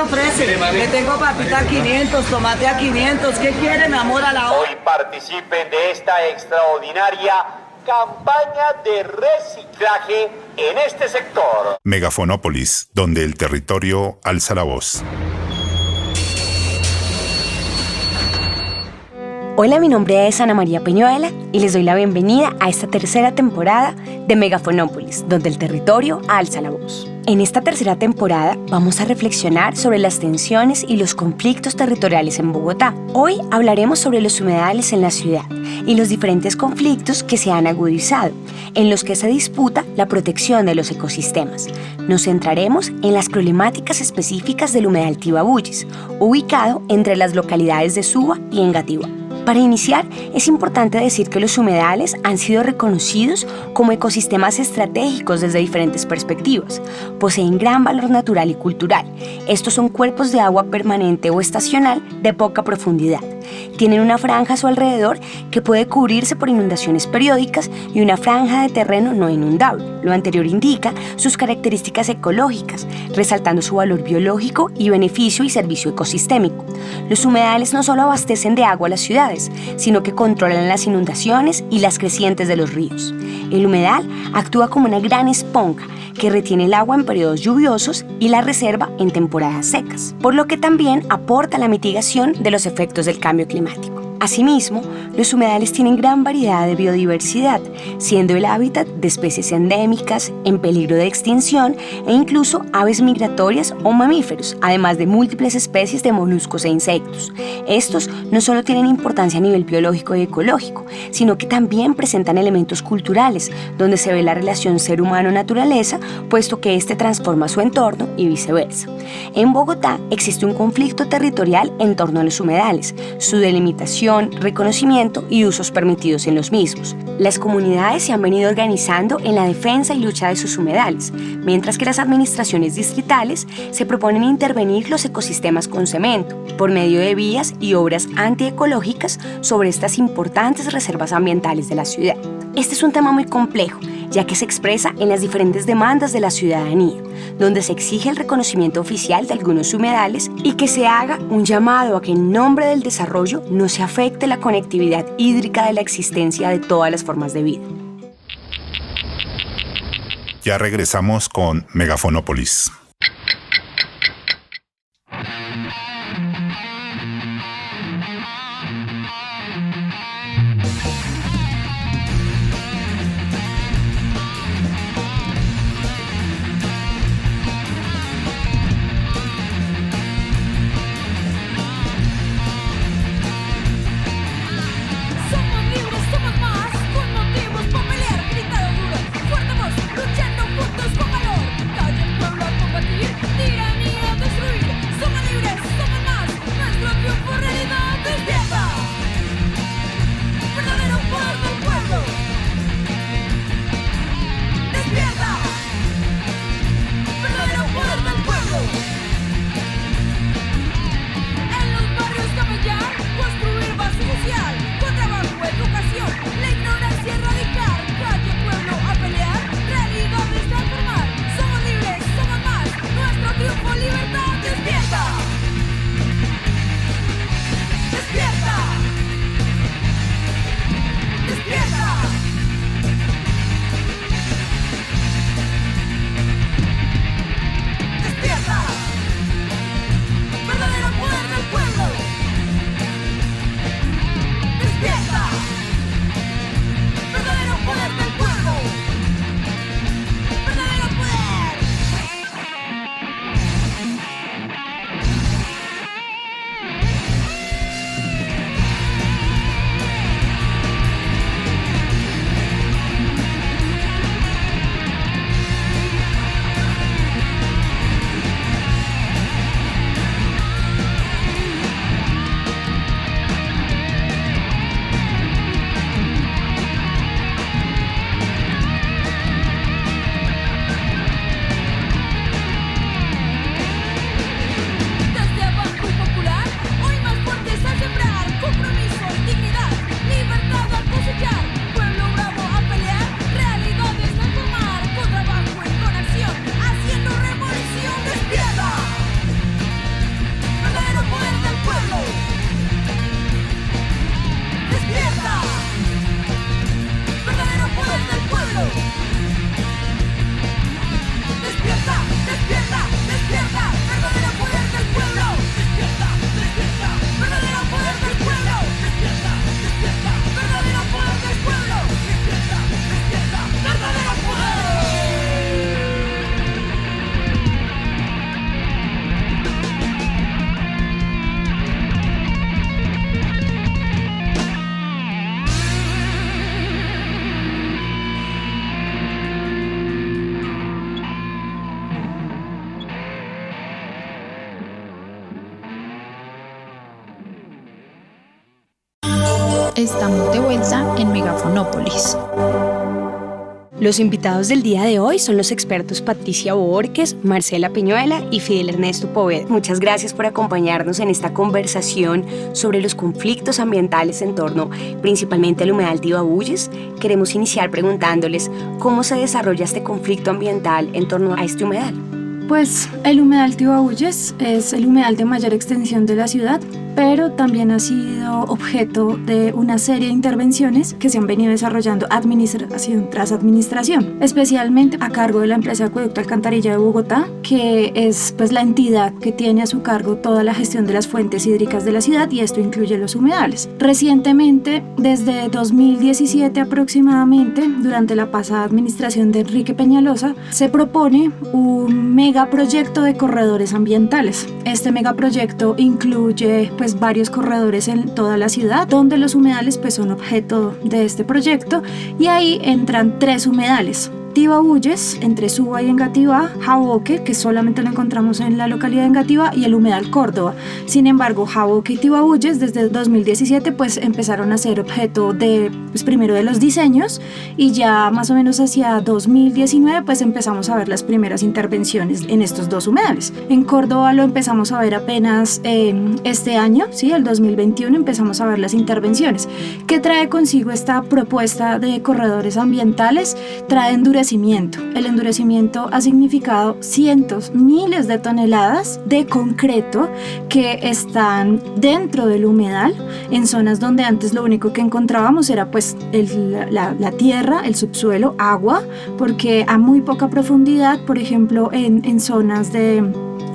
me ofrece? Le tengo papita a 500, tomate a 500. ¿Qué quiere, mi amor, a la hora? Hoy participen de esta extraordinaria campaña de reciclaje en este sector. Megafonópolis, donde el territorio alza la voz. Hola, mi nombre es Ana María Peñuela y les doy la bienvenida a esta tercera temporada de Megafonópolis, donde el territorio alza la voz. En esta tercera temporada vamos a reflexionar sobre las tensiones y los conflictos territoriales en Bogotá. Hoy hablaremos sobre los humedales en la ciudad y los diferentes conflictos que se han agudizado, en los que se disputa la protección de los ecosistemas. Nos centraremos en las problemáticas específicas del humedal Tibabuyes, ubicado entre las localidades de Suba y Engativá. Para iniciar, es importante decir que los humedales han sido reconocidos como ecosistemas estratégicos desde diferentes perspectivas. Poseen gran valor natural y cultural. Estos son cuerpos de agua permanente o estacional de poca profundidad. Tienen una franja a su alrededor que puede cubrirse por inundaciones periódicas y una franja de terreno no inundable. Lo anterior indica sus características ecológicas, resaltando su valor biológico y beneficio y servicio ecosistémico. Los humedales no solo abastecen de agua a las ciudades, sino que controlan las inundaciones y las crecientes de los ríos. El humedal actúa como una gran esponja que retiene el agua en periodos lluviosos y la reserva en temporadas secas, por lo que también aporta a la mitigación de los efectos del cambio climático. Asimismo, los humedales tienen gran variedad de biodiversidad, siendo el hábitat de especies endémicas, en peligro de extinción e incluso aves migratorias o mamíferos, además de múltiples especies de moluscos e insectos. Estos no solo tienen importancia a nivel biológico y ecológico, sino que también presentan elementos culturales, donde se ve la relación ser humano-naturaleza, puesto que éste transforma su entorno y viceversa. En Bogotá existe un conflicto territorial en torno a los humedales, su delimitación, reconocimiento y usos permitidos en los mismos. Las comunidades se han venido organizando en la defensa y lucha de sus humedales, mientras que las administraciones distritales se proponen intervenir los ecosistemas con cemento, por medio de vías y obras antiecológicas sobre estas importantes reservas ambientales de la ciudad. Este es un tema muy complejo, ya que se expresa en las diferentes demandas de la ciudadanía, donde se exige el reconocimiento oficial de algunos humedales y que se haga un llamado a que en nombre del desarrollo no se afecte la conectividad hídrica de la existencia de todas las formas de vida. Ya regresamos con Megafonópolis. Luchando juntos con valor, calle, pueblo, Estamos de vuelta en Megafonópolis. Los invitados del día de hoy son los expertos Patricia Borges, Marcela Peñuela y Fidel Ernesto Poveda. Muchas gracias por acompañarnos en esta conversación sobre los conflictos ambientales en torno principalmente al humedal Tibabuyes. Queremos iniciar preguntándoles cómo se desarrolla este conflicto ambiental en torno a este humedal. Pues el humedal Tibabuyes es el humedal de mayor extensión de la ciudad, pero también ha sido objeto de una serie de intervenciones que se han venido desarrollando administración tras administración, especialmente a cargo de la empresa Acueducto Alcantarilla de Bogotá, que es pues la entidad que tiene a su cargo toda la gestión de las fuentes hídricas de la ciudad, y esto incluye los humedales. Recientemente, desde 2017 aproximadamente, durante la pasada administración de Enrique Peñalosa, se propone un megaproyecto de corredores ambientales. Este megaproyecto incluye pues varios corredores en toda la ciudad, donde los humedales pues son objeto de este proyecto, y ahí entran 3 humedales: Tibabuyes, entre Suba y Engativá; Jaboque, que solamente lo encontramos en la localidad de Engativá; y el humedal Córdoba. Sin embargo, Jaboque y Tibabuyes desde 2017 pues empezaron a ser objeto de pues primero de los diseños, y ya más o menos hacia 2019 pues empezamos a ver las primeras intervenciones en estos 2 humedales. En Córdoba lo empezamos a ver apenas este año, ¿sí? El 2021 empezamos a ver las intervenciones. ¿Qué trae consigo esta propuesta de corredores ambientales? Trae endurecimiento. El endurecimiento ha significado cientos, miles de toneladas de concreto que están dentro del humedal, en zonas donde antes lo único que encontrábamos era pues la tierra, el subsuelo, agua, porque a muy poca profundidad, por ejemplo en zonas de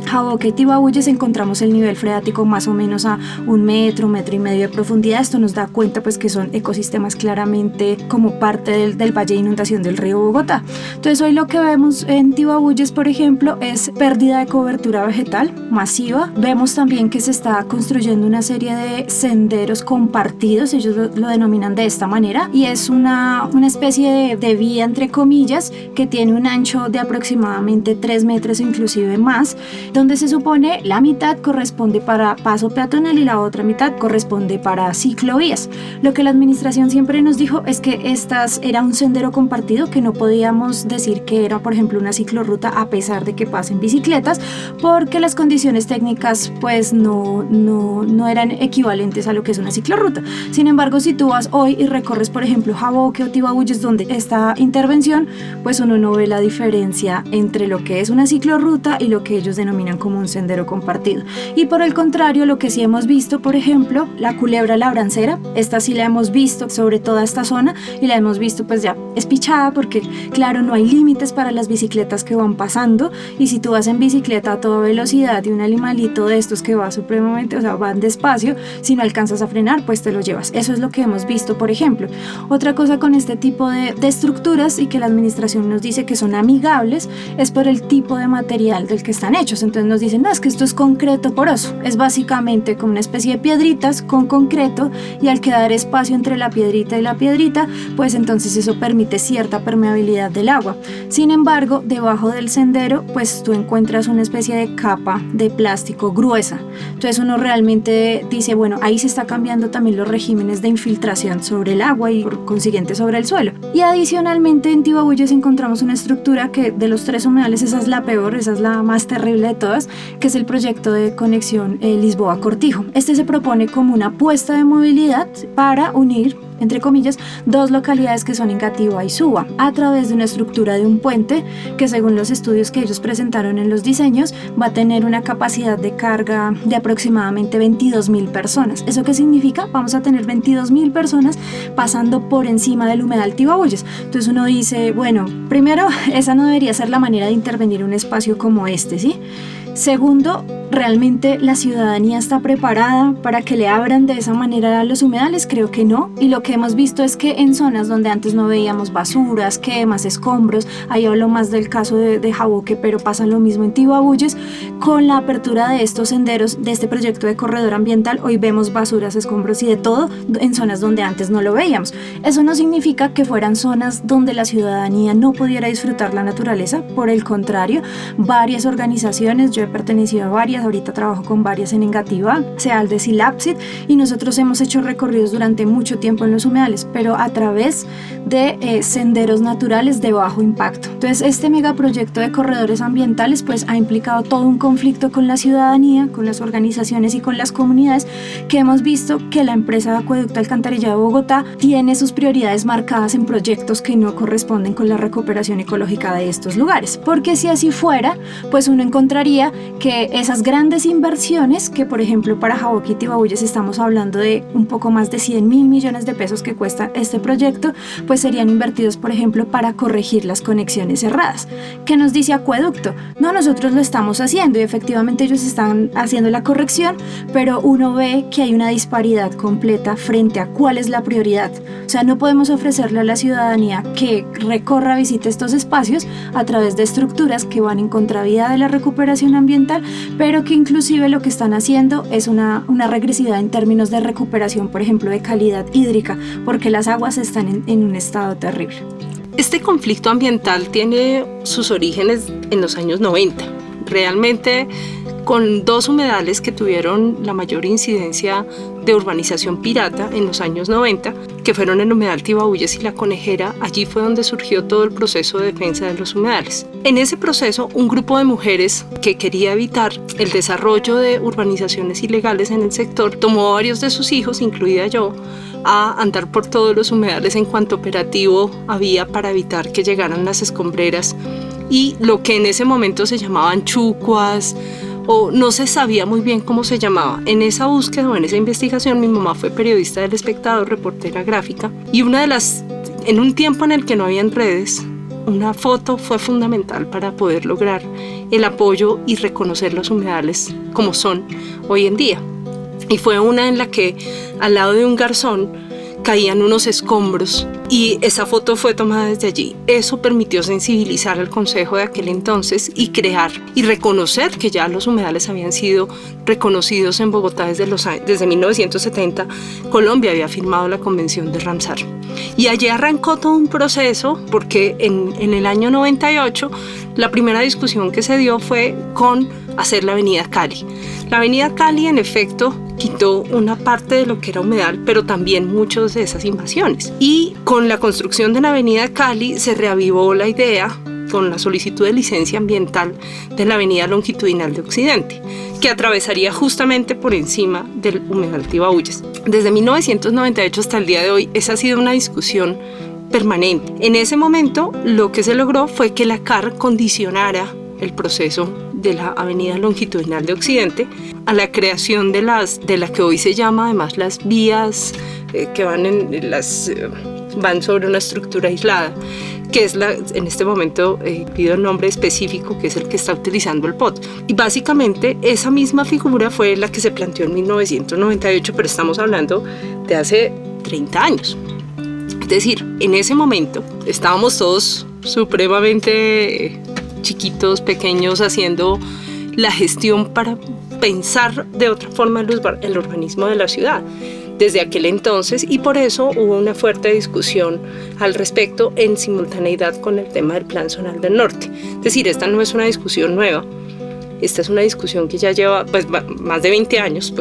Jaboque y Tibabuyes encontramos el nivel freático más o menos a 1 metro, 1,5 metros de profundidad. Esto nos da cuenta pues que son ecosistemas claramente como parte del valle de inundación del río Bogotá. Entonces hoy lo que vemos en Tibabuyes, por ejemplo, es pérdida de cobertura vegetal masiva. Vemos también que se está construyendo una serie de senderos compartidos, ellos lo denominan de esta manera, y es una especie de vía entre comillas que tiene un ancho de aproximadamente 3 metros, inclusive más, donde se supone la mitad corresponde para paso peatonal y la otra mitad corresponde para ciclovías. Lo que la administración siempre nos dijo es que estas era un sendero compartido, que no podíamos decir que era, por ejemplo, una ciclorruta a pesar de que pasen bicicletas, porque las condiciones técnicas pues no eran equivalentes a lo que es una ciclorruta. Sin embargo, si tú vas hoy y recorres, por ejemplo, Jaboque o Tibabuyes, donde esta intervención, pues uno no ve la diferencia entre lo que es una ciclorruta y lo que ellos denominan como un sendero compartido. Y por el contrario, lo que sí hemos visto, por ejemplo, la culebra labrancera, esta sí la hemos visto sobre toda esta zona, y la hemos visto pues ya espichada, porque claro, no hay límites para las bicicletas que van pasando, y si tú vas en bicicleta a toda velocidad y un animalito de estos que va supremamente, o sea, van despacio, si no alcanzas a frenar, pues te lo llevas. Eso es lo que hemos visto, por ejemplo. Otra cosa con este tipo de estructuras, y que la administración nos dice que son amigables, es por el tipo de material del que están hechos. Entonces nos dicen, no, es que esto es concreto poroso, es básicamente como una especie de piedritas con concreto, y al quedar espacio entre la piedrita y la piedrita, pues entonces eso permite cierta permeabilidad del agua. Sin embargo, debajo del sendero pues tú encuentras una especie de capa de plástico gruesa. Entonces uno realmente dice, bueno, ahí se está cambiando también los regímenes de infiltración sobre el agua y por consiguiente sobre el suelo. Y adicionalmente en Tibabuyes encontramos una estructura que de los 3 humedales esa es la peor, esa es la más terrible de todas, que es el proyecto de conexión Lisboa-Cortijo. Este se propone como una apuesta de movilidad para unir, entre comillas, 2 localidades que son Engativá y Suba, a través de una estructura de un puente que, según los estudios que ellos presentaron en los diseños, va a tener una capacidad de carga de aproximadamente 22.000 personas. ¿Eso qué significa? Vamos a tener 22.000 personas pasando por encima del humedal Tibabuyes. Entonces uno dice, bueno, primero, esa no debería ser la manera de intervenir un espacio como este, ¿sí? Segundo, ¿realmente la ciudadanía está preparada para que le abran de esa manera a los humedales? Creo que no. Y lo que hemos visto es que en zonas donde antes no veíamos basuras, quemas, escombros, ahí hablo más del caso de Jaboque, pero pasa lo mismo en Tibabuyes, con la apertura de estos senderos, de este proyecto de corredor ambiental, hoy vemos basuras, escombros y de todo en zonas donde antes no lo veíamos. Eso no significa que fueran zonas donde la ciudadanía no pudiera disfrutar la naturaleza, por el contrario, varias organizaciones, yo he pertenecido a varias, ahorita trabajo con varias en Engativá, Cealdes y Lapsid, y nosotros hemos hecho recorridos durante mucho tiempo en los humedales, pero a través de senderos naturales de bajo impacto. Entonces este megaproyecto de corredores ambientales pues ha implicado todo un conflicto con la ciudadanía, con las organizaciones y con las comunidades, que hemos visto que la empresa de Acueducto Alcantarillado de Bogotá tiene sus prioridades marcadas en proyectos que no corresponden con la recuperación ecológica de estos lugares, porque si así fuera, pues uno encontraría que esas grandes inversiones, que por ejemplo para Jaboque y Tibabuyes estamos hablando de un poco más de 100.000 millones de pesos que cuesta este proyecto, pues serían invertidos por ejemplo para corregir las conexiones cerradas. ¿Qué nos dice Acueducto? No, nosotros lo estamos haciendo y efectivamente ellos están haciendo la corrección, pero uno ve que hay una disparidad completa frente a cuál es la prioridad. O sea, no podemos ofrecerle a la ciudadanía que recorra, visite estos espacios a través de estructuras que van en contravía de la recuperación ambiental, pero que inclusive lo que están haciendo es una regresividad en términos de recuperación, por ejemplo, de calidad hídrica, porque las aguas están en un estado terrible. Este conflicto ambiental tiene sus orígenes en los años 90. Realmente, con dos humedales que tuvieron la mayor incidencia de urbanización pirata en los años 90, que fueron el humedal Tibabuyes y La Conejera, allí fue donde surgió todo el proceso de defensa de los humedales. En ese proceso, un grupo de mujeres que quería evitar el desarrollo de urbanizaciones ilegales en el sector, tomó a varios de sus hijos, incluida yo, a andar por todos los humedales en cuanto operativo había para evitar que llegaran las escombreras y lo que en ese momento se llamaban chucuas, o no se sabía muy bien cómo se llamaba. En esa búsqueda o en esa investigación, mi mamá fue periodista del Espectador, reportera gráfica, y en un tiempo en el que no habían redes, una foto fue fundamental para poder lograr el apoyo y reconocer los humedales como son hoy en día. Y fue una en la que al lado de un garzón caían unos escombros y esa foto fue tomada desde allí. Eso permitió sensibilizar al Consejo de aquel entonces y crear y reconocer que ya los humedales habían sido reconocidos en Bogotá desde 1970. Colombia había firmado la Convención de Ramsar. Y allí arrancó todo un proceso porque en el año 98 la primera discusión que se dio fue con hacer la Avenida Cali. La Avenida Cali en efecto quitó una parte de lo que era humedal, pero también muchas de esas invasiones. Y con la construcción de la Avenida Cali se reavivó la idea con la solicitud de licencia ambiental de la Avenida Longitudinal de Occidente, que atravesaría justamente por encima del humedal Tibabuyes. Desde 1998 hasta el día de hoy, esa ha sido una discusión permanente. En ese momento, lo que se logró fue que la CAR condicionara el proceso de la Avenida Longitudinal de Occidente a la creación de la que hoy se llama además las vías que van sobre una estructura aislada, que es en este momento pido el nombre específico, que es el que está utilizando el POT. Y básicamente esa misma figura fue la que se planteó en 1998, pero estamos hablando de hace 30 años. Es decir, en ese momento estábamos todos supremamente chiquitos, pequeños, haciendo la gestión para pensar de otra forma el urbanismo de la ciudad desde aquel entonces, y por eso hubo una fuerte discusión al respecto en simultaneidad con el tema del Plan Zonal del Norte. Es decir, esta no es una discusión nueva, esta es una discusión que ya lleva más de 20 años,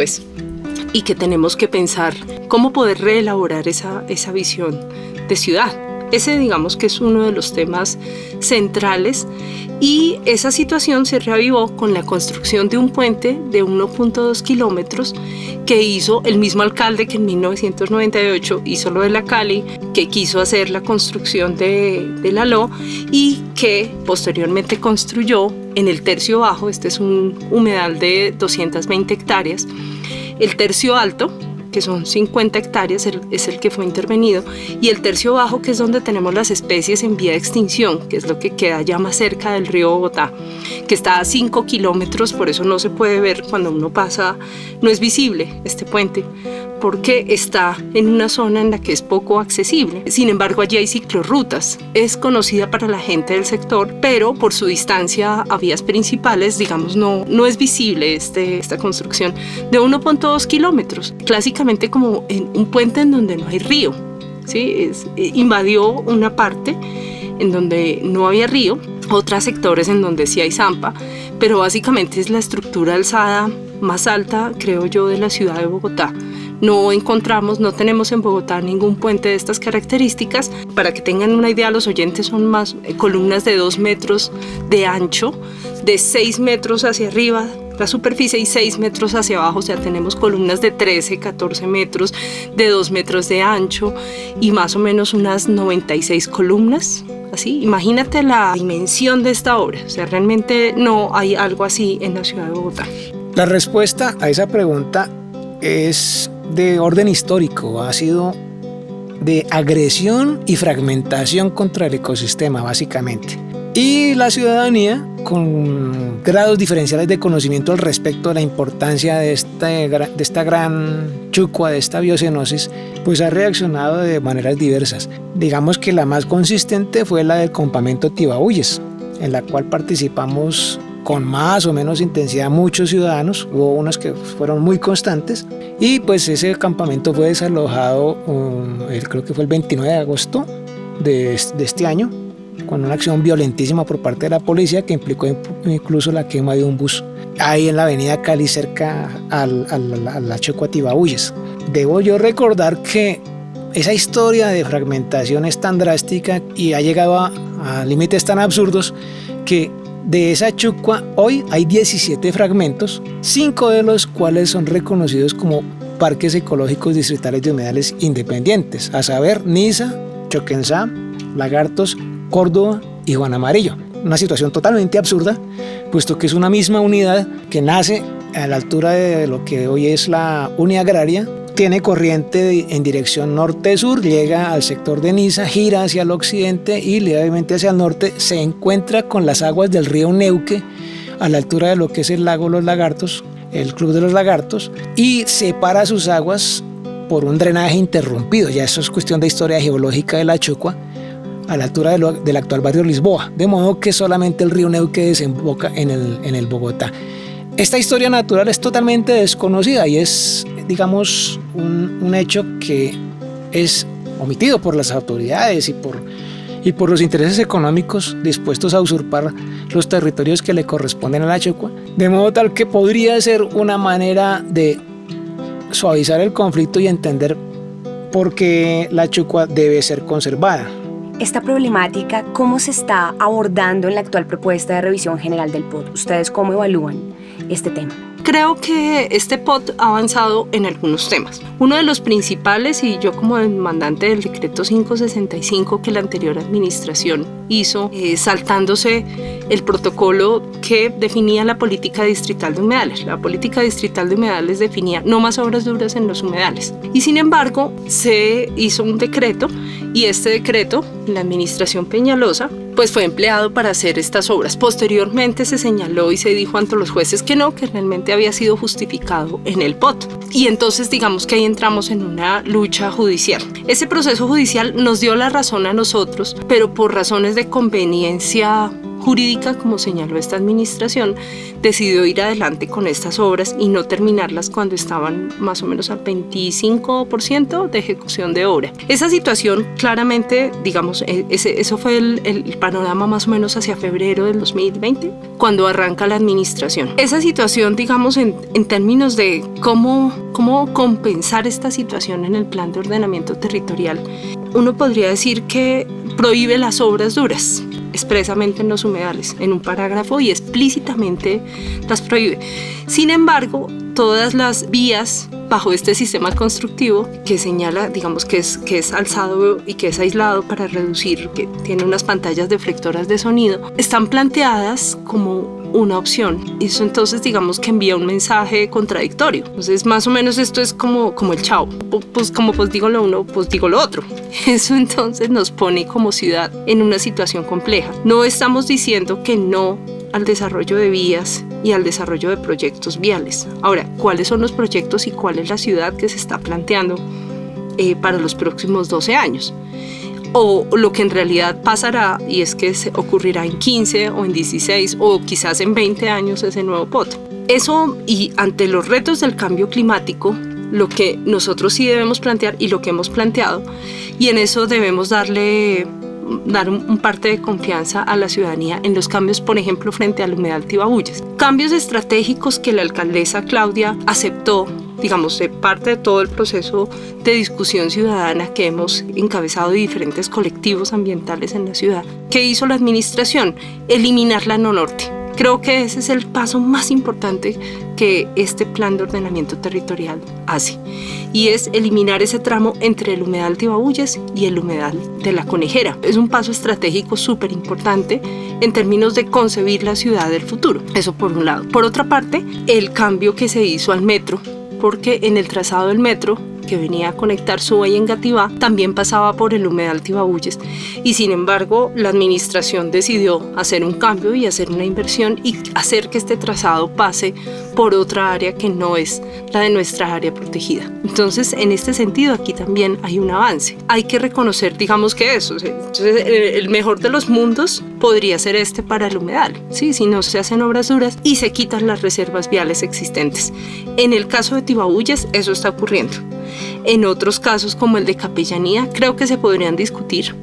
y que tenemos que pensar cómo poder reelaborar esa visión de ciudad. Ese, digamos, que es uno de los temas centrales, y esa situación se reavivó con la construcción de un puente de 1.2 kilómetros que hizo el mismo alcalde que en 1998 hizo lo de la Cali, que quiso hacer la construcción de la LO y que posteriormente construyó en el tercio bajo. Este es un humedal de 220 hectáreas. El tercio alto, que son 50 hectáreas, es el que fue intervenido, y el tercio bajo, que es donde tenemos las especies en vía de extinción, que es lo que queda ya más cerca del río Bogotá, que está a 5 kilómetros, por eso no se puede ver cuando uno pasa, no es visible este puente, porque está en una zona en la que es poco accesible. Sin embargo, allí hay ciclorrutas. Es conocida para la gente del sector, pero por su distancia a vías principales, digamos, no es visible esta construcción de 1.2 kilómetros. Clásicamente como en un puente en donde no hay río, ¿sí? Invadió una parte en donde no había río, otros sectores en donde sí hay zampa, pero básicamente es la estructura alzada más alta, creo yo, de la ciudad de Bogotá. No tenemos en Bogotá ningún puente de estas características. Para que tengan una idea, los oyentes, son más columnas de 2 metros de ancho, de 6 metros hacia arriba la superficie y 6 metros hacia abajo. O sea, tenemos columnas de 13, 14 metros, de 2 metros de ancho y más o menos unas 96 columnas. Así, imagínate la dimensión de esta obra. O sea, realmente no hay algo así en la ciudad de Bogotá. La respuesta a esa pregunta es de orden histórico, ha sido de agresión y fragmentación contra el ecosistema, básicamente. Y la ciudadanía, con grados diferenciales de conocimiento al respecto de la importancia de esta gran chucua, de esta biocenosis, pues ha reaccionado de maneras diversas. Digamos que la más consistente fue la del campamento Tibahuyes, en la cual participamos con más o menos intensidad muchos ciudadanos. Hubo unos que fueron muy constantes y pues ese campamento fue desalojado, creo que fue el 29 de agosto de este año, con una acción violentísima por parte de la policía que implicó incluso la quema de un bus ahí en la avenida Cali, cerca a la Chucua Tibahuyes. Debo yo recordar que esa historia de fragmentación es tan drástica y ha llegado a límites tan absurdos que de esa chucua hoy hay 17 fragmentos, 5 de los cuales son reconocidos como parques ecológicos distritales de humedales independientes, a saber, Niza, Choquenzá, Lagartos, Córdoba y Juan Amarillo. Una situación totalmente absurda, puesto que es una misma unidad que nace a la altura de lo que hoy es la Uniagraria, tiene corriente en dirección norte-sur, llega al sector de Niza, gira hacia el occidente y levemente hacia el norte se encuentra con las aguas del río Neuque a la altura de lo que es el lago Los Lagartos, el Club de los Lagartos, y separa sus aguas por un drenaje interrumpido. Ya eso es cuestión de historia geológica de la Chucua, a la altura del actual barrio Lisboa, de modo que solamente el río Neuque desemboca en el Bogotá. Esta historia natural es totalmente desconocida y es, digamos, un hecho que es omitido por las autoridades y por los intereses económicos dispuestos a usurpar los territorios que le corresponden a la Chucua, de modo tal que podría ser una manera de suavizar el conflicto y entender por qué la Chucua debe ser conservada. Esta problemática, ¿cómo se está abordando en la actual propuesta de revisión general del POT? ¿Ustedes cómo evalúan este tema? Creo que este POT ha avanzado en algunos temas. Uno de los principales, y yo como demandante del decreto 565 que la anterior administración hizo, saltándose el protocolo que definía la política distrital de humedales. La política distrital de humedales definía no más obras duras en los humedales. Y sin embargo, se hizo un decreto y este decreto, la administración Peñalosa, pues fue empleado para hacer estas obras. Posteriormente se señaló y se dijo ante los jueces que no, que realmente había sido justificado en el POT. Y entonces digamos que ahí entramos en una lucha judicial. Ese proceso judicial nos dio la razón a nosotros, pero por razones de conveniencia jurídica, como señaló esta administración, decidió ir adelante con estas obras y no terminarlas cuando estaban más o menos al 25% de ejecución de obra. Esa situación claramente, digamos, eso fue el panorama más o menos hacia febrero del 2020, cuando arranca la administración. Esa situación, digamos, en términos de cómo compensar esta situación en el plan de ordenamiento territorial, uno podría decir que prohíbe las obras duras expresamente en los humedales, en un parágrafo, y explícitamente las prohíbe. Sin embargo, todas las vías bajo este sistema constructivo que señala, digamos, que es alzado y que es aislado para reducir, que tiene unas pantallas deflectoras de sonido, están planteadas como una opción. Eso entonces, digamos, que envía un mensaje contradictorio. Entonces, más o menos esto es como el chavo. Pues digo lo uno, pues digo lo otro. Eso entonces nos pone como ciudad en una situación compleja. No estamos diciendo que no al desarrollo de vías y al desarrollo de proyectos viales. Ahora, ¿cuáles son los proyectos y cuál es la ciudad que se está planteando para los próximos 12 años? O lo que en realidad pasará, y es que se ocurrirá en 15 o en 16 o quizás en 20 años ese nuevo POT. Eso, y ante los retos del cambio climático, lo que nosotros sí debemos plantear y lo que hemos planteado, y en eso debemos darle dar un parte de confianza a la ciudadanía en los cambios, por ejemplo, frente al humedal Tibabuyes. Cambios estratégicos que la alcaldesa Claudia aceptó, digamos, de parte de todo el proceso de discusión ciudadana que hemos encabezado de diferentes colectivos ambientales en la ciudad. ¿Qué hizo la administración? Eliminar la no norte. Creo que ese es el paso más importante que este plan de ordenamiento territorial hace, y es eliminar ese tramo entre el humedal Tibabuyes y el humedal de La Conejera. Es un paso estratégico súper importante en términos de concebir la ciudad del futuro. Eso por un lado. Por otra parte, el cambio que se hizo al metro, porque en el trazado del metro que venía a conectar Suba y Engativá también pasaba por el humedal Tibabuyes, y sin embargo la administración decidió hacer un cambio y hacer una inversión y hacer que este trazado pase por otra área que no es la de nuestra área protegida. Entonces, en este sentido, aquí también hay un avance. Hay que reconocer, digamos, que eso. Entonces, el mejor de los mundos podría ser este para el humedal, ¿sí? Si no se hacen obras duras y se quitan las reservas viales existentes. En el caso de Tibabuyes, eso está ocurriendo. En otros casos, como el de Capellanía, creo que se podrían discutir,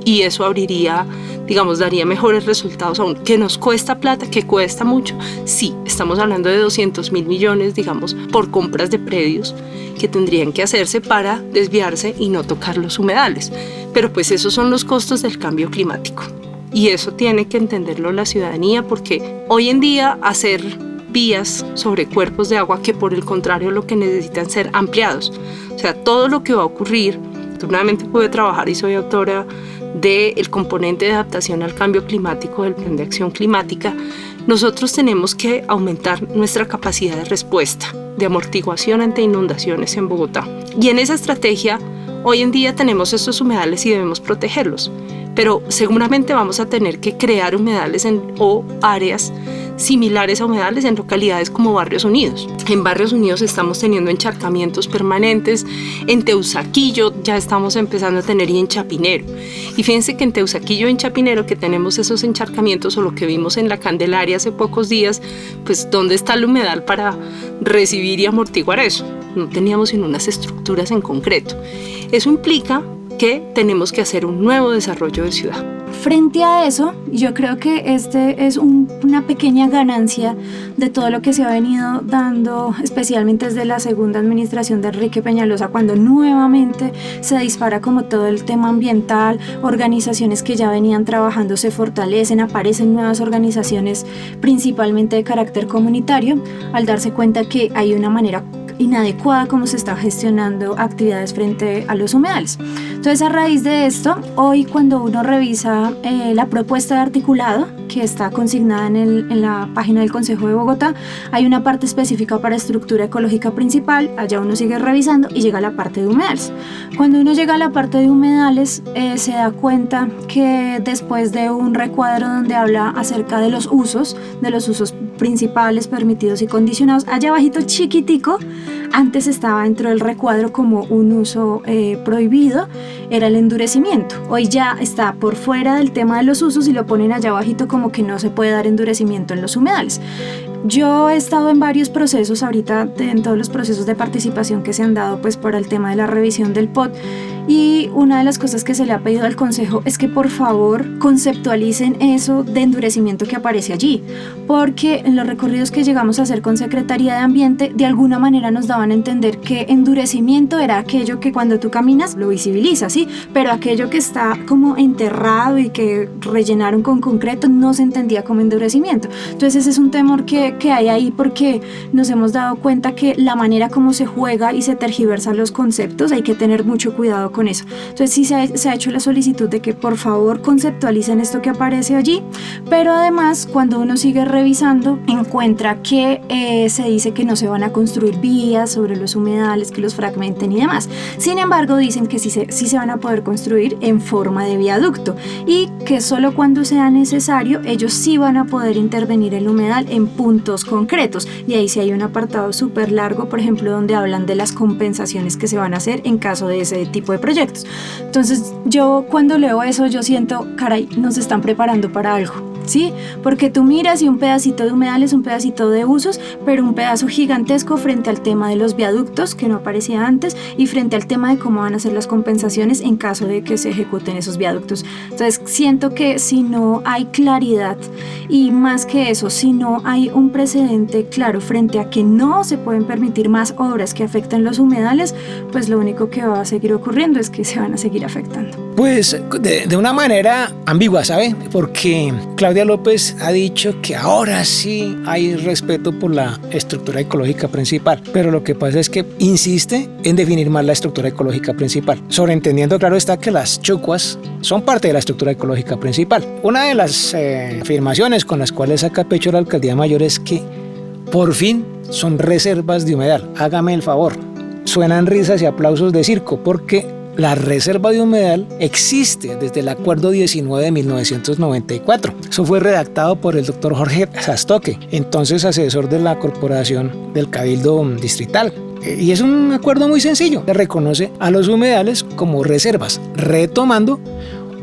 y eso abriría, digamos, daría mejores resultados aún. ¿Que nos cuesta plata? ¿Que cuesta mucho? Sí, estamos hablando de 200.000 millones, digamos, por compras de predios que tendrían que hacerse para desviarse y no tocar los humedales. Pero pues esos son los costos del cambio climático, y eso tiene que entenderlo la ciudadanía, porque hoy en día hacer vías sobre cuerpos de agua, que por el contrario lo que necesitan ser ampliados, o sea, todo lo que va a ocurrir. Afortunadamente pude trabajar y soy autora del componente de adaptación al cambio climático del Plan de Acción Climática. Nosotros tenemos que aumentar nuestra capacidad de respuesta, de amortiguación ante inundaciones en Bogotá, y en esa estrategia hoy en día tenemos estos humedales y debemos protegerlos, pero seguramente vamos a tener que crear humedales o áreas similares a humedales en localidades como Barrios Unidos. En Barrios Unidos estamos teniendo encharcamientos permanentes, en Teusaquillo ya estamos empezando a tener, y en Chapinero. Y fíjense que en Teusaquillo y en Chapinero, que tenemos esos encharcamientos, o lo que vimos en la Candelaria hace pocos días, pues ¿dónde está el humedal para recibir y amortiguar eso? No teníamos sino unas estructuras en concreto. Eso implica que tenemos que hacer un nuevo desarrollo de ciudad. Frente a eso, yo creo que este es una pequeña ganancia de todo lo que se ha venido dando, especialmente desde la segunda administración de Enrique Peñalosa, cuando nuevamente se dispara como todo el tema ambiental. Organizaciones que ya venían trabajando se fortalecen, aparecen nuevas organizaciones, principalmente de carácter comunitario, al darse cuenta que hay una manera inadecuada como se está gestionando actividades frente a los humedales. Entonces, a raíz de esto, hoy cuando uno revisa la propuesta de articulado que está consignada en la página del Consejo de Bogotá, hay una parte específica para estructura ecológica principal. Allá uno sigue revisando y llega a la parte de humedales. Cuando uno llega a la parte de humedales, se da cuenta que después de un recuadro donde habla acerca de los usos principales, permitidos y condicionados, allá abajito chiquitico, antes estaba dentro del recuadro como un uso prohibido, era el endurecimiento. Hoy ya está por fuera del tema de los usos y lo ponen allá abajito como que no se puede dar endurecimiento en los humedales. Yo he estado en varios procesos ahorita, en todos los procesos de participación que se han dado pues por el tema de la revisión del POT, y una de las cosas que se le ha pedido al Consejo es que por favor conceptualicen eso de endurecimiento que aparece allí, porque en los recorridos que llegamos a hacer con Secretaría de Ambiente, de alguna manera nos daban a entender que endurecimiento era aquello que cuando tú caminas lo visibilizas, ¿sí? Pero aquello que está como enterrado y que rellenaron con concreto no se entendía como endurecimiento. Entonces ese es un temor que hay ahí, porque nos hemos dado cuenta que la manera como se juega y se tergiversan los conceptos, hay que tener mucho cuidado con eso. Entonces sí se ha hecho la solicitud de que por favor conceptualicen esto que aparece allí, pero además cuando uno sigue revisando encuentra que se dice que no se van a construir vías sobre los humedales, que los fragmenten y demás. Sin embargo, dicen que sí se van a poder construir en forma de viaducto, y que solo cuando sea necesario ellos sí van a poder intervenir el humedal en puntos concretos, y ahí sí hay un apartado súper largo, por ejemplo, donde hablan de las compensaciones que se van a hacer en caso de ese tipo de proyectos. Entonces yo cuando leo eso yo siento, caray, nos están preparando para algo. ¿sí? Porque tú miras y un pedacito de humedales, un pedacito de usos, pero un pedazo gigantesco frente al tema de los viaductos, que no aparecía antes, y frente al tema de cómo van a ser las compensaciones en caso de que se ejecuten esos viaductos. Entonces, siento que si no hay claridad, y más que eso, si no hay un precedente claro frente a que no se pueden permitir más obras que afecten los humedales, pues lo único que va a seguir ocurriendo es que se van a seguir afectando. Pues de una manera ambigua, ¿sabe? Porque Claudia López ha dicho que ahora sí hay respeto por la estructura ecológica principal, pero lo que pasa es que insiste en definir más la estructura ecológica principal, sobreentendiendo, claro está, que las chucuas son parte de la estructura ecológica principal. Una de las afirmaciones con las cuales saca pecho la Alcaldía Mayor es que por fin son reservas de humedal. Hágame el favor. Suenan risas y aplausos de circo porque la reserva de humedal existe desde el Acuerdo 19 de 1994. Eso fue redactado por el doctor Jorge Sastoque, entonces asesor de la Corporación del Cabildo Distrital. Y es un acuerdo muy sencillo, que reconoce a los humedales como reservas, retomando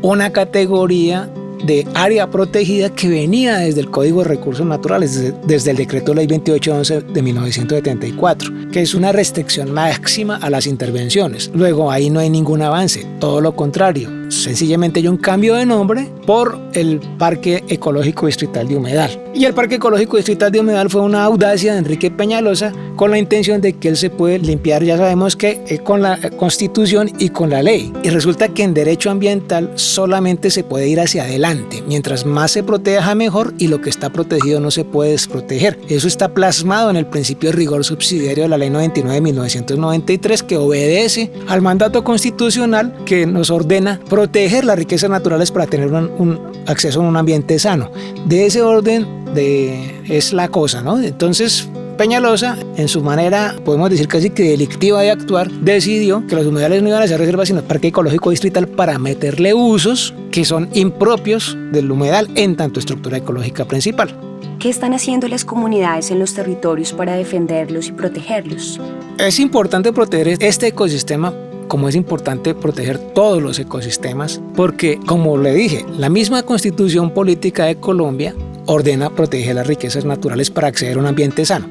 una categoría de área protegida que venía desde el Código de Recursos Naturales, desde el Decreto Ley 2811 de 1974, que es una restricción máxima a las intervenciones. Luego ahí no hay ningún avance, todo lo contrario, sencillamente hay un cambio de nombre por el Parque Ecológico Distrital de Humedal. Y el Parque Ecológico Distrital de Humedal fue una audacia de Enrique Peñalosa con la intención de que él se puede limpiar, ya sabemos que con la Constitución y con la ley. Y resulta que en derecho ambiental solamente se puede ir hacia adelante. Mientras más se proteja mejor y lo que está protegido no se puede desproteger. Eso está plasmado en el principio de rigor subsidiario de la Ley 99 de 1993, que obedece al mandato constitucional que nos ordena proteger las riquezas naturales para tener un acceso a un ambiente sano. De ese orden es la cosa, ¿no? Entonces Peñalosa, en su manera, podemos decir casi que delictiva de actuar, decidió que los humedales no iban a ser reservas sino Parque Ecológico Distrital para meterle usos que son impropios del humedal en tanto estructura ecológica principal. ¿Qué están haciendo las comunidades en los territorios para defenderlos y protegerlos? Es importante proteger este ecosistema, como es importante proteger todos los ecosistemas, porque, como le dije, la misma Constitución Política de Colombia ordena proteger las riquezas naturales para acceder a un ambiente sano.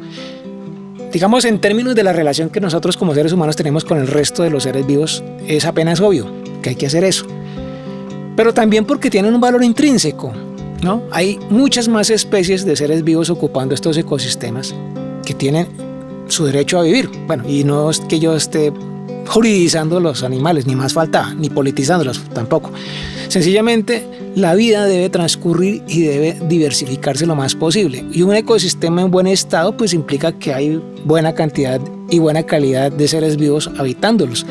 Digamos, en términos de la relación que nosotros como seres humanos tenemos con el resto de los seres vivos, es apenas obvio que hay que hacer eso. Pero también porque tienen un valor intrínseco, ¿no? Hay muchas más especies de seres vivos ocupando estos ecosistemas que tienen su derecho a vivir. Bueno, y no es que yo esté juridizando los animales, ni más faltaba, ni politizándolos tampoco. Sencillamente, la vida debe transcurrir y debe diversificarse lo más posible. Y un ecosistema en buen estado pues implica que hay buena cantidad y buena calidad de seres vivos habitándolos,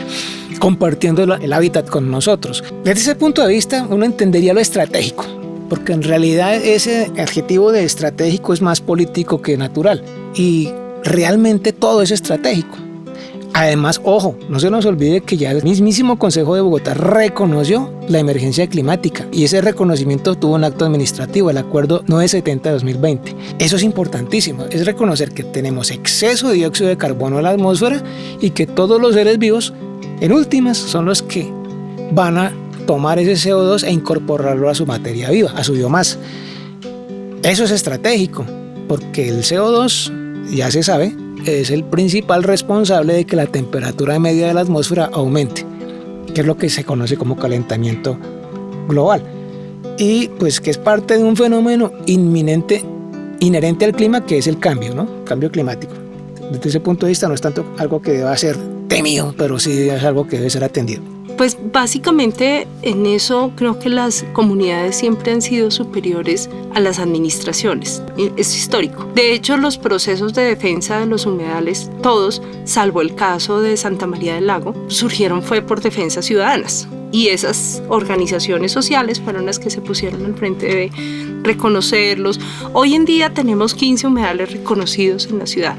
compartiendo el hábitat con nosotros. Desde ese punto de vista, uno entendería lo estratégico, porque en realidad ese adjetivo de estratégico es más político que natural. Y realmente todo es estratégico. Además, ojo, no se nos olvide que ya el mismísimo Consejo de Bogotá reconoció la emergencia climática y ese reconocimiento tuvo un acto administrativo, el Acuerdo 970 de 2020. Eso es importantísimo, es reconocer que tenemos exceso de dióxido de carbono en la atmósfera y que todos los seres vivos, en últimas, son los que van a tomar ese CO2 e incorporarlo a su materia viva, a su biomasa. Eso es estratégico, porque el CO2, ya se sabe, es el principal responsable de que la temperatura media de la atmósfera aumente, que es lo que se conoce como calentamiento global, y pues que es parte de un fenómeno inherente al clima, que es el cambio, ¿no? Cambio climático. Desde ese punto de vista no es tanto algo que deba ser temido, pero sí es algo que debe ser atendido. Pues básicamente en eso creo que las comunidades siempre han sido superiores a las administraciones. Es histórico. De hecho, los procesos de defensa de los humedales, todos, salvo el caso de Santa María del Lago, fue por defensas ciudadanas. Y esas organizaciones sociales fueron las que se pusieron al frente de reconocerlos. Hoy en día tenemos 15 humedales reconocidos en la ciudad.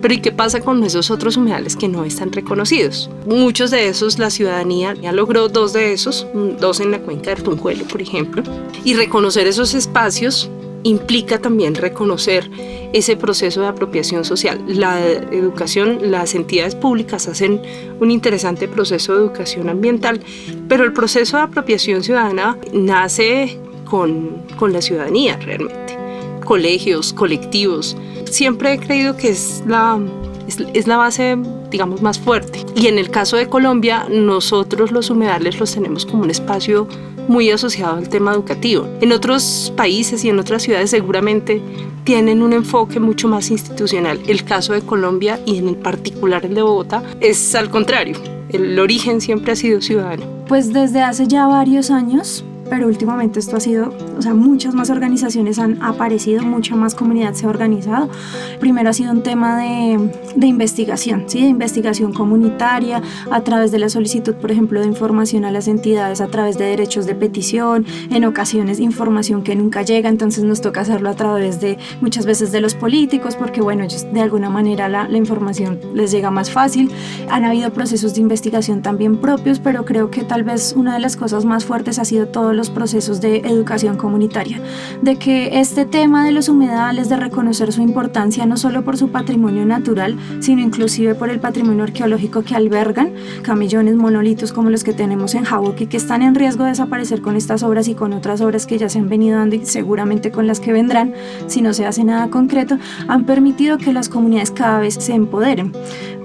Pero ¿y qué pasa con esos otros humedales que no están reconocidos? Muchos de esos la ciudadanía ya logró 2 de esos, 2 en la cuenca del Tunjuelo, por ejemplo. Y reconocer esos espacios implica también reconocer ese proceso de apropiación social. La educación, las entidades públicas hacen un interesante proceso de educación ambiental, pero el proceso de apropiación ciudadana nace con la ciudadanía realmente. Colegios, colectivos. Siempre he creído que es la base, digamos, más fuerte. Y en el caso de Colombia, nosotros los humedales los tenemos como un espacio muy asociado al tema educativo. En otros países y en otras ciudades seguramente tienen un enfoque mucho más institucional. El caso de Colombia y en particular el de Bogotá es al contrario. El origen siempre ha sido ciudadano. Pues desde hace ya varios años, pero últimamente esto ha sido, muchas más organizaciones han aparecido, mucha más comunidad se ha organizado. Primero ha sido un tema de investigación, ¿sí? De investigación comunitaria, a través de la solicitud, por ejemplo, de información a las entidades, a través de derechos de petición, en ocasiones información que nunca llega, entonces nos toca hacerlo a través de, muchas veces, de los políticos, porque ellos de alguna manera la información les llega más fácil. Han habido procesos de investigación también propios, pero creo que tal vez una de las cosas más fuertes ha sido todos los procesos de educación comunitaria, de que este tema de los humedales, de reconocer su importancia no solo por su patrimonio natural, sino inclusive por el patrimonio arqueológico que albergan, camellones, monolitos como los que tenemos en Jauque, que están en riesgo de desaparecer con estas obras y con otras obras que ya se han venido dando y seguramente con las que vendrán, si no se hace nada concreto, han permitido que las comunidades cada vez se empoderen.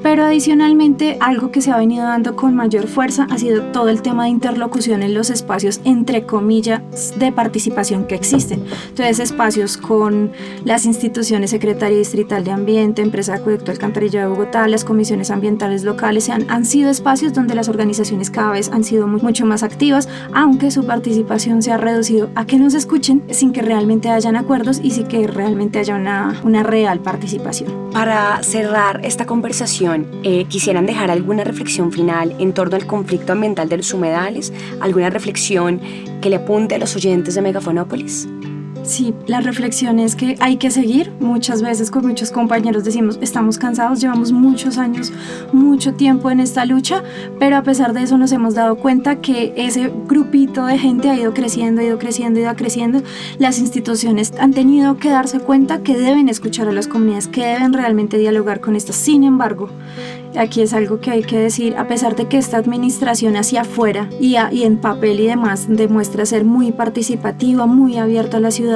Pero adicionalmente, algo que se ha venido dando con mayor fuerza ha sido todo el tema de interlocución en los espacios, entre comillas, de participación que existen. Entonces, espacios con las instituciones, Secretaría Distrital de Ambiente, Empresa de Acueducto Alcantarillado de Bogotá, las comisiones ambientales locales, han sido espacios donde las organizaciones cada vez han sido mucho más activas, aunque su participación se ha reducido a que nos escuchen sin que realmente hayan acuerdos y sin que realmente haya una real participación. Para cerrar esta conversación, ¿quisieran dejar alguna reflexión final en torno al conflicto ambiental de los humedales? ¿Alguna reflexión que le apunte a los oyentes de Megafonópolis? Sí, la reflexión es que hay que seguir. Muchas veces con muchos compañeros decimos, estamos cansados, llevamos muchos años, mucho tiempo en esta lucha, pero a pesar de eso nos hemos dado cuenta que ese grupito de gente ha ido creciendo, ha ido creciendo, ha ido creciendo. Las instituciones han tenido que darse cuenta que deben escuchar a las comunidades, que deben realmente dialogar con estas. Sin embargo, aquí es algo que hay que decir, a pesar de que esta administración hacia afuera y en papel y demás demuestra ser muy participativa, muy abierta a la ciudadanía,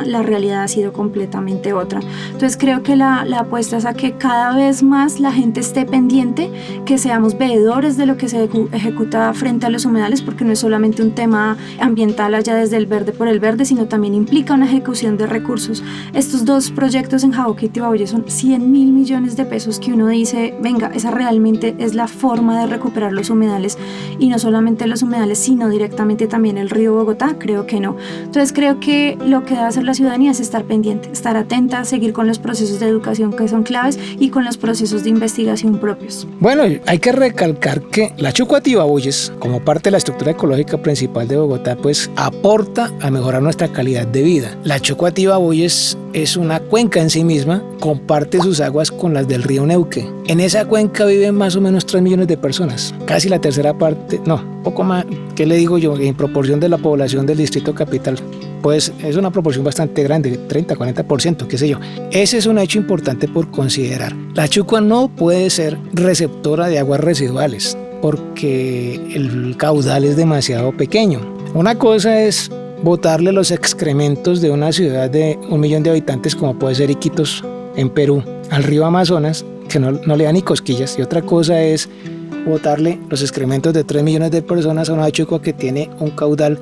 la realidad ha sido completamente otra. Entonces creo que la apuesta es a que cada vez más la gente esté pendiente, que seamos veedores de lo que se ejecuta frente a los humedales, porque no es solamente un tema ambiental allá desde el verde por el verde, sino también implica una ejecución de recursos. Estos dos proyectos en Jauque y Tibauye son 100.000 millones de pesos que uno dice, venga, esa realmente es la forma de recuperar los humedales, y no solamente los humedales, sino directamente también el río Bogotá. Creo que no. Entonces creo que lo que debe hacer la ciudadanía es estar pendiente, estar atenta, seguir con los procesos de educación que son claves y con los procesos de investigación propios. Bueno, hay que recalcar que la Chucua Tibabuyes, como parte de la estructura ecológica principal de Bogotá, pues aporta a mejorar nuestra calidad de vida. La Chucua Tibabuyes es una cuenca en sí misma, comparte sus aguas con las del río Neuque. En esa cuenca viven más o menos 3 millones de personas, casi la tercera parte, poco más, ¿qué le digo yo? En proporción de la población del distrito capital, pues es una proporción bastante grande, 30-40%, qué sé yo. Ese es un hecho importante por considerar. La Chucua no puede ser receptora de aguas residuales porque el caudal es demasiado pequeño. Una cosa es botarle los excrementos de una ciudad de 1 millón de habitantes, como puede ser Iquitos en Perú, al río Amazonas, que no le da ni cosquillas, y otra cosa es botarle los excrementos de 3 millones de personas a una Chucua que tiene un caudal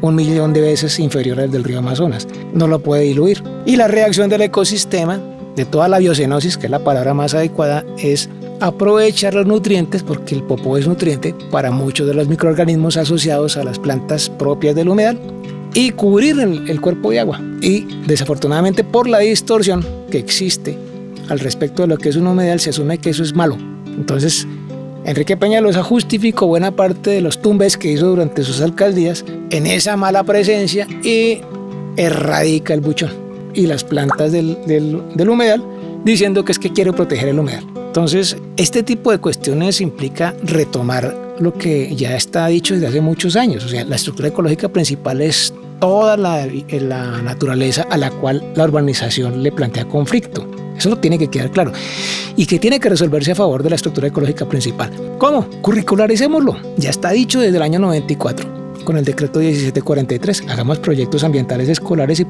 1 millón de veces inferior al del río Amazonas. No lo puede diluir. Y la reacción del ecosistema, de toda la biocenosis, que es la palabra más adecuada, es aprovechar los nutrientes, porque el popó es nutriente para muchos de los microorganismos asociados a las plantas propias del humedal, y cubrir el cuerpo de agua. Y desafortunadamente, por la distorsión que existe al respecto de lo que es un humedal, se asume que eso es malo. Entonces, Enrique Peñalosa justificó buena parte de los tumbes que hizo durante sus alcaldías en esa mala presencia y erradica el buchón y las plantas del humedal, diciendo que es que quiere proteger el humedal. Entonces, este tipo de cuestiones implica retomar lo que ya está dicho desde hace muchos años. O sea, la estructura ecológica principal es toda la naturaleza a la cual la urbanización le plantea conflicto. Eso lo tiene que quedar claro. Y que tiene que resolverse a favor de la estructura ecológica principal. ¿Cómo? Curricularicémoslo. Ya está dicho desde el año 94. con el decreto 1743. Hagamos proyectos ambientales escolares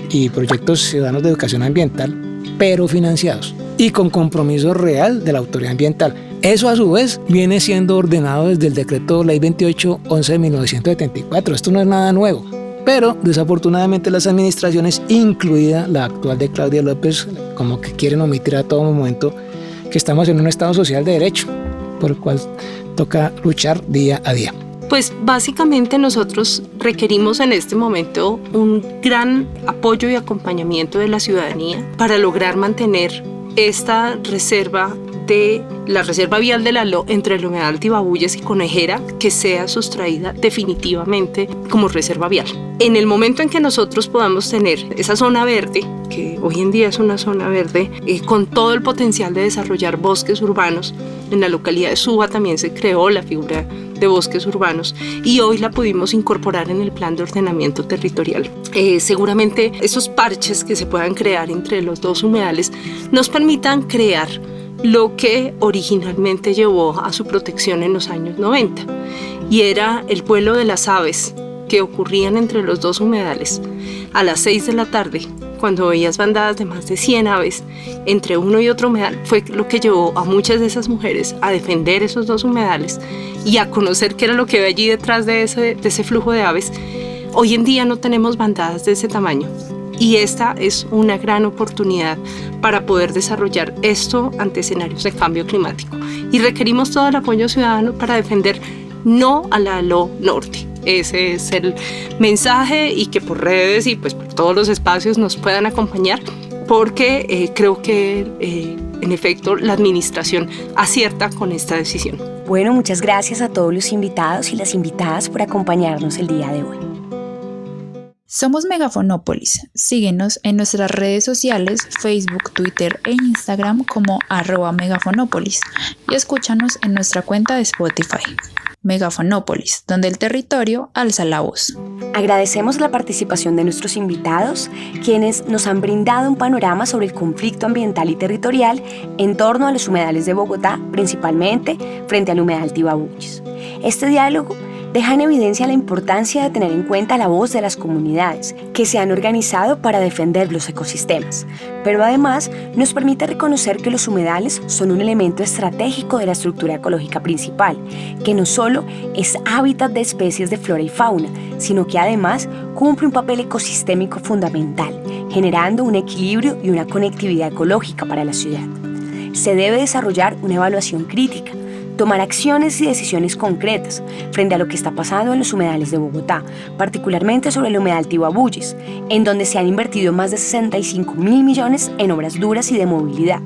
y proyectos ciudadanos de educación ambiental, pero financiados y con compromiso real de la autoridad ambiental. Eso a su vez viene siendo ordenado desde el decreto ley 2811 de 1974. Esto no es nada nuevo, pero desafortunadamente las administraciones, incluida la actual de Claudia López, como que quieren omitir a todo momento que estamos en un Estado social de derecho, por el cual toca luchar día a día. Pues básicamente nosotros requerimos en este momento un gran apoyo y acompañamiento de la ciudadanía para lograr mantener esta reserva de la reserva vial del Aló entre el humedal Tibabuyes y Conejera, que sea sustraída definitivamente como reserva vial. En el momento en que nosotros podamos tener esa zona verde, que hoy en día es una zona verde, con todo el potencial de desarrollar bosques urbanos, en la localidad de Suba también se creó la figura de bosques urbanos y hoy la pudimos incorporar en el plan de ordenamiento territorial. Seguramente esos parches que se puedan crear entre los dos humedales nos permitan crear lo que originalmente llevó a su protección en los años 90, y era el vuelo de las aves que ocurrían entre los dos humedales. A las 6 de la tarde, cuando veías bandadas de más de 100 aves entre uno y otro humedal, fue lo que llevó a muchas de esas mujeres a defender esos dos humedales y a conocer qué era lo que había allí detrás de ese flujo de aves. Hoy en día no tenemos bandadas de ese tamaño. Y esta es una gran oportunidad para poder desarrollar esto ante escenarios de cambio climático. Y requerimos todo el apoyo ciudadano para defender no a la Aló Norte. Ese es el mensaje, y que por redes y pues por todos los espacios nos puedan acompañar, porque creo que en efecto la administración acierta con esta decisión. Bueno, muchas gracias a todos los invitados y las invitadas por acompañarnos el día de hoy. Somos Megafonópolis. Síguenos en nuestras redes sociales, Facebook, Twitter e Instagram como @Megafonópolis, y escúchanos en nuestra cuenta de Spotify. Megafonópolis, donde el territorio alza la voz. Agradecemos la participación de nuestros invitados, quienes nos han brindado un panorama sobre el conflicto ambiental y territorial en torno a los humedales de Bogotá, principalmente frente al humedal Tibabuyes. Este diálogo deja en evidencia la importancia de tener en cuenta la voz de las comunidades que se han organizado para defender los ecosistemas, pero además nos permite reconocer que los humedales son un elemento estratégico de la estructura ecológica principal, que no solo es hábitat de especies de flora y fauna, sino que además cumple un papel ecosistémico fundamental, generando un equilibrio y una conectividad ecológica para la ciudad. Se debe desarrollar una evaluación crítica, tomar acciones y decisiones concretas frente a lo que está pasando en los humedales de Bogotá, particularmente sobre el humedal Tibabuyes, en donde se han invertido más de 65.000 millones en obras duras y de movilidad,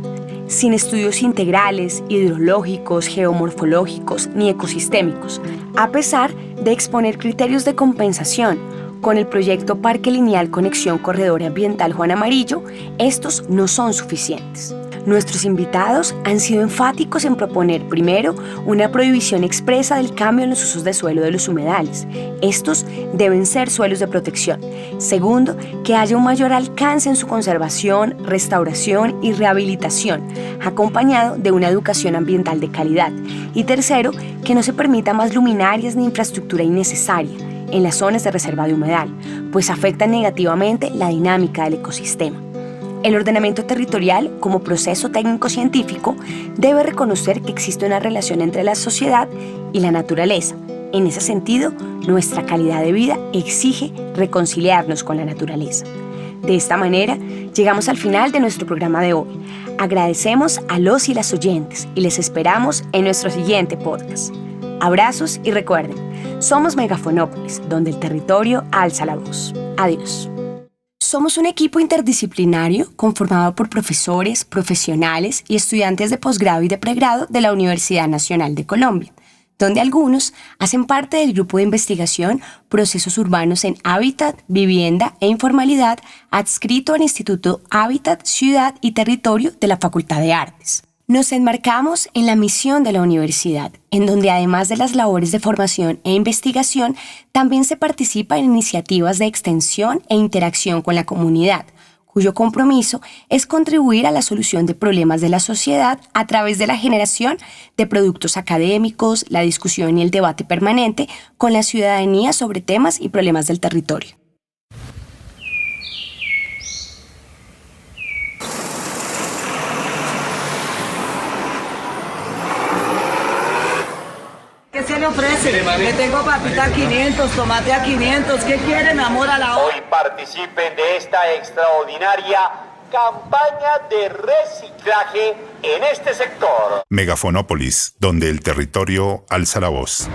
sin estudios integrales, hidrológicos, geomorfológicos ni ecosistémicos, a pesar de exponer criterios de compensación. Con el proyecto Parque Lineal Conexión Corredor Ambiental Juan Amarillo, estos no son suficientes. Nuestros invitados han sido enfáticos en proponer, primero, una prohibición expresa del cambio en los usos de suelo de los humedales. Estos deben ser suelos de protección. Segundo, que haya un mayor alcance en su conservación, restauración y rehabilitación, acompañado de una educación ambiental de calidad. Y tercero, que no se permita más luminarias ni infraestructura innecesaria en las zonas de reserva de humedal, pues afectan negativamente la dinámica del ecosistema. El ordenamiento territorial, como proceso técnico-científico, debe reconocer que existe una relación entre la sociedad y la naturaleza. En ese sentido, nuestra calidad de vida exige reconciliarnos con la naturaleza. De esta manera, llegamos al final de nuestro programa de hoy. Agradecemos a los y las oyentes y les esperamos en nuestro siguiente podcast. Abrazos y recuerden, somos Megafonópolis, donde el territorio alza la voz. Adiós. Somos un equipo interdisciplinario conformado por profesores, profesionales y estudiantes de posgrado y de pregrado de la Universidad Nacional de Colombia, donde algunos hacen parte del grupo de investigación Procesos Urbanos en Hábitat, Vivienda e Informalidad, adscrito al Instituto Hábitat, Ciudad y Territorio de la Facultad de Artes. Nos enmarcamos en la misión de la universidad, en donde además de las labores de formación e investigación, también se participa en iniciativas de extensión e interacción con la comunidad, cuyo compromiso es contribuir a la solución de problemas de la sociedad a través de la generación de productos académicos, la discusión y el debate permanente con la ciudadanía sobre temas y problemas del territorio. ¿Qué se le ofrece? Le tengo papita a 500, tomate a 500. ¿Qué quiere, mi amor, a la hora? Hoy participen de esta extraordinaria campaña de reciclaje en este sector. Megafonópolis, donde el territorio alza la voz.